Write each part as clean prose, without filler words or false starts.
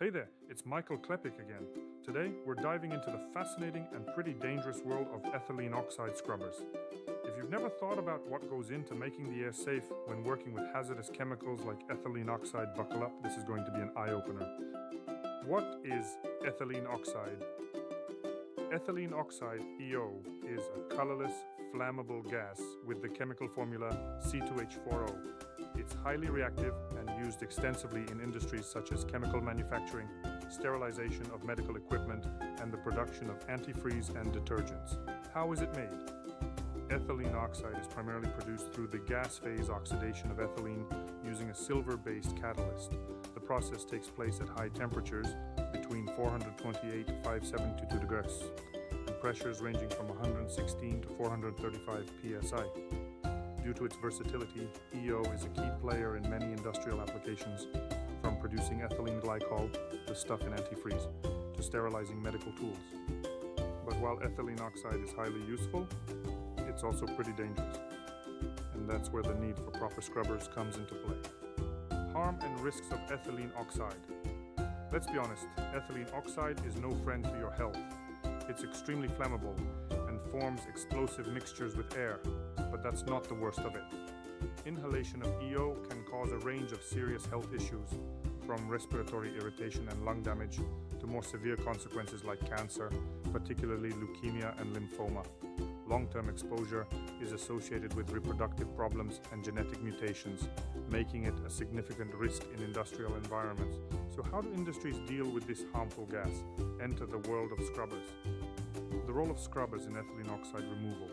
Hey there, it's Michael Klepik again. Today, we're diving into the fascinating and pretty dangerous world of ethylene oxide scrubbers. If you've never thought about what goes into making the air safe when working with hazardous chemicals like ethylene oxide, buckle up, this is going to be an eye-opener. What is ethylene oxide? Ethylene oxide, EO, is a colorless, flammable gas with the chemical formula C2H4O. It's highly reactive and used extensively in industries such as chemical manufacturing, sterilization of medical equipment, and the production of antifreeze and detergents. How is it made? Ethylene oxide is primarily produced through the gas phase oxidation of ethylene using a silver-based catalyst. The process takes place at high temperatures between 428 to 572 degrees and pressures ranging from 116 to 435 psi. Due to its versatility, EO is a key player in many industrial applications, from producing ethylene glycol, the stuff in antifreeze, to sterilizing medical tools. But while ethylene oxide is highly useful, it's also pretty dangerous. And that's where the need for proper scrubbers comes into play. Harm and risks of ethylene oxide. Let's be honest, ethylene oxide is no friend to your health. It's extremely flammable and forms explosive mixtures with air, but that's not the worst of it. Inhalation of EO can cause a range of serious health issues, from respiratory irritation and lung damage to more severe consequences like cancer, particularly leukemia and lymphoma. Long-term exposure is associated with reproductive problems and genetic mutations, making it a significant risk in industrial environments. So how do industries deal with this harmful gas? Enter the world of scrubbers. The role of scrubbers in ethylene oxide removal.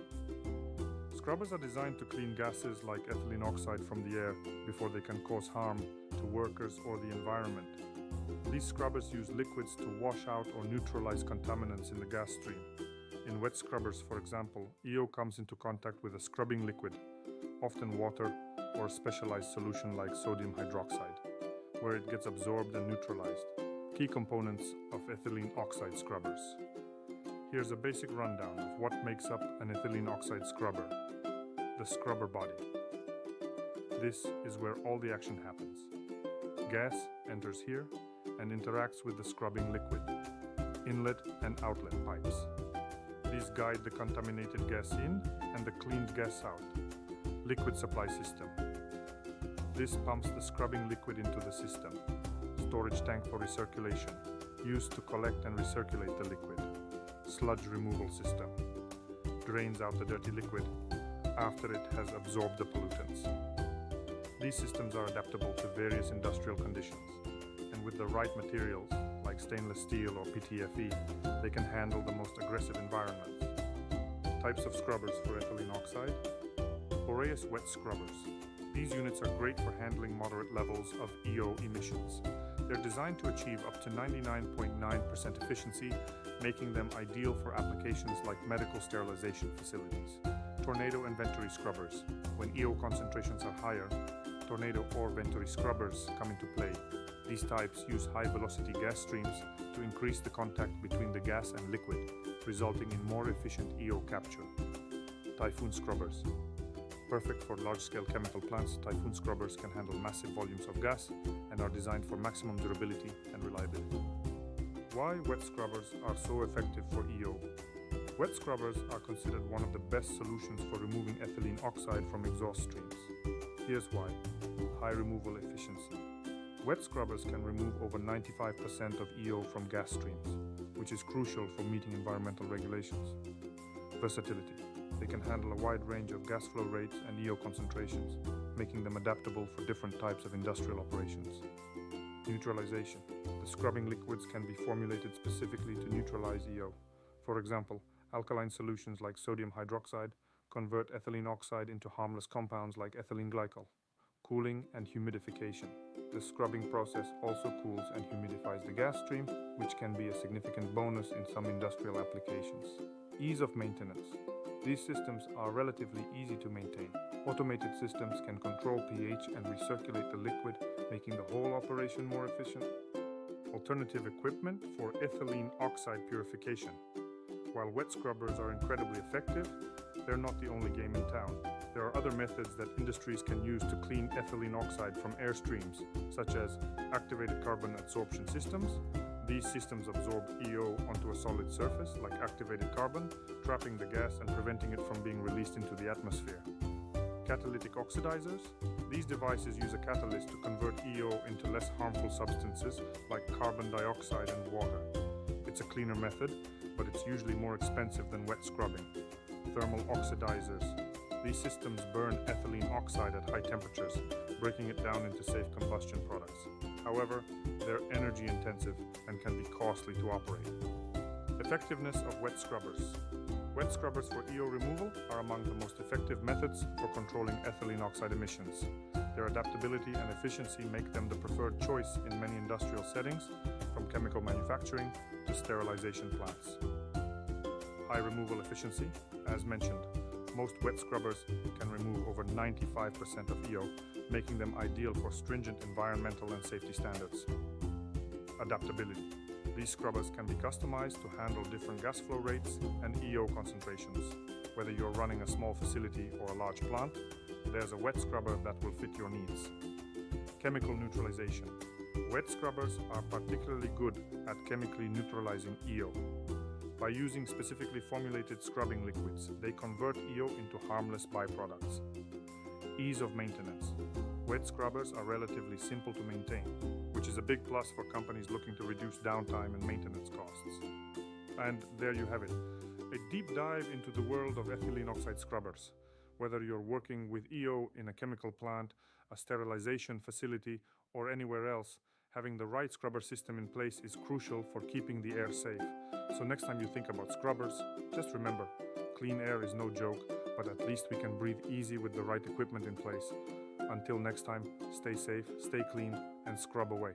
Scrubbers are designed to clean gases like ethylene oxide from the air before they can cause harm to workers or the environment. These scrubbers use liquids to wash out or neutralize contaminants in the gas stream. In wet scrubbers, for example, EO comes into contact with a scrubbing liquid, often water or a specialized solution like sodium hydroxide, where it gets absorbed and neutralized. Key components of ethylene oxide scrubbers. Here's a basic rundown of what makes up an ethylene oxide scrubber. The scrubber body. This is where all the action happens. Gas enters here and interacts with the scrubbing liquid, inlet and outlet pipes. These guide the contaminated gas in and the cleaned gas out. Liquid supply system. This pumps the scrubbing liquid into the system. Storage tank for recirculation, used to collect and recirculate the liquid. Sludge removal system. Drains out the dirty liquid after it has absorbed the pollutants. These systems are adaptable to various industrial conditions, and with the right materials, like stainless steel or PTFE, they can handle the most aggressive environments. Types of scrubbers for ethylene oxide. Boreas wet scrubbers. These units are great for handling moderate levels of EO emissions. They're designed to achieve up to 99.9% efficiency, making them ideal for applications like medical sterilization facilities. Tornado and Venturi scrubbers. When EO concentrations are higher, tornado or Venturi scrubbers come into play. These types use high-velocity gas streams to increase the contact between the gas and liquid, resulting in more efficient EO capture. Typhoon scrubbers. Perfect for large-scale chemical plants, Typhoon scrubbers can handle massive volumes of gas and are designed for maximum durability and reliability. Why wet scrubbers are so effective for EO? Wet scrubbers are considered one of the best solutions for removing ethylene oxide from exhaust streams. Here's why. High removal efficiency. Wet scrubbers can remove over 95% of EO from gas streams, which is crucial for meeting environmental regulations. Versatility. They can handle a wide range of gas flow rates and EO concentrations, making them adaptable for different types of industrial operations. Neutralization. The scrubbing liquids can be formulated specifically to neutralize EO. For example, alkaline solutions like sodium hydroxide convert ethylene oxide into harmless compounds like ethylene glycol. Cooling and humidification. The scrubbing process also cools and humidifies the gas stream, which can be a significant bonus in some industrial applications. Ease of maintenance. These systems are relatively easy to maintain. Automated systems can control pH and recirculate the liquid, making the whole operation more efficient. Alternative equipment for ethylene oxide purification. While wet scrubbers are incredibly effective, they're not the only game in town. There are other methods that industries can use to clean ethylene oxide from air streams, such as activated carbon adsorption systems. These systems absorb EO onto a solid surface, like activated carbon, trapping the gas and preventing it from being released into the atmosphere. Catalytic oxidizers. These devices use a catalyst to convert EO into less harmful substances like carbon dioxide and water. It's a cleaner method, but it's usually more expensive than wet scrubbing. Thermal oxidizers. These systems burn ethylene oxide at high temperatures, breaking it down into safe combustion products. However, they're energy intensive and can be costly to operate. Effectiveness of wet scrubbers. Wet scrubbers for EO removal are among the most effective methods for controlling ethylene oxide emissions. Their adaptability and efficiency make them the preferred choice in many industrial settings, from chemical manufacturing to sterilization plants. High removal efficiency. As mentioned, most wet scrubbers can remove over 95% of EO, making them ideal for stringent environmental and safety standards. Adaptability. These scrubbers can be customized to handle different gas flow rates and EO concentrations. Whether you're running a small facility or a large plant, there's a wet scrubber that will fit your needs. Chemical neutralization. Wet scrubbers are particularly good at chemically neutralizing EO. By using specifically formulated scrubbing liquids, they convert EO into harmless byproducts. Ease of maintenance. Wet scrubbers are relatively simple to maintain, which is a big plus for companies looking to reduce downtime and maintenance costs. And there you have it, a deep dive into the world of ethylene oxide scrubbers. Whether you're working with EO in a chemical plant, a sterilization facility, or anywhere else, having the right scrubber system in place is crucial for keeping the air safe. So next time you think about scrubbers, just remember, clean air is no joke, but at least we can breathe easy with the right equipment in place. Until next time, stay safe, stay clean, and scrub away.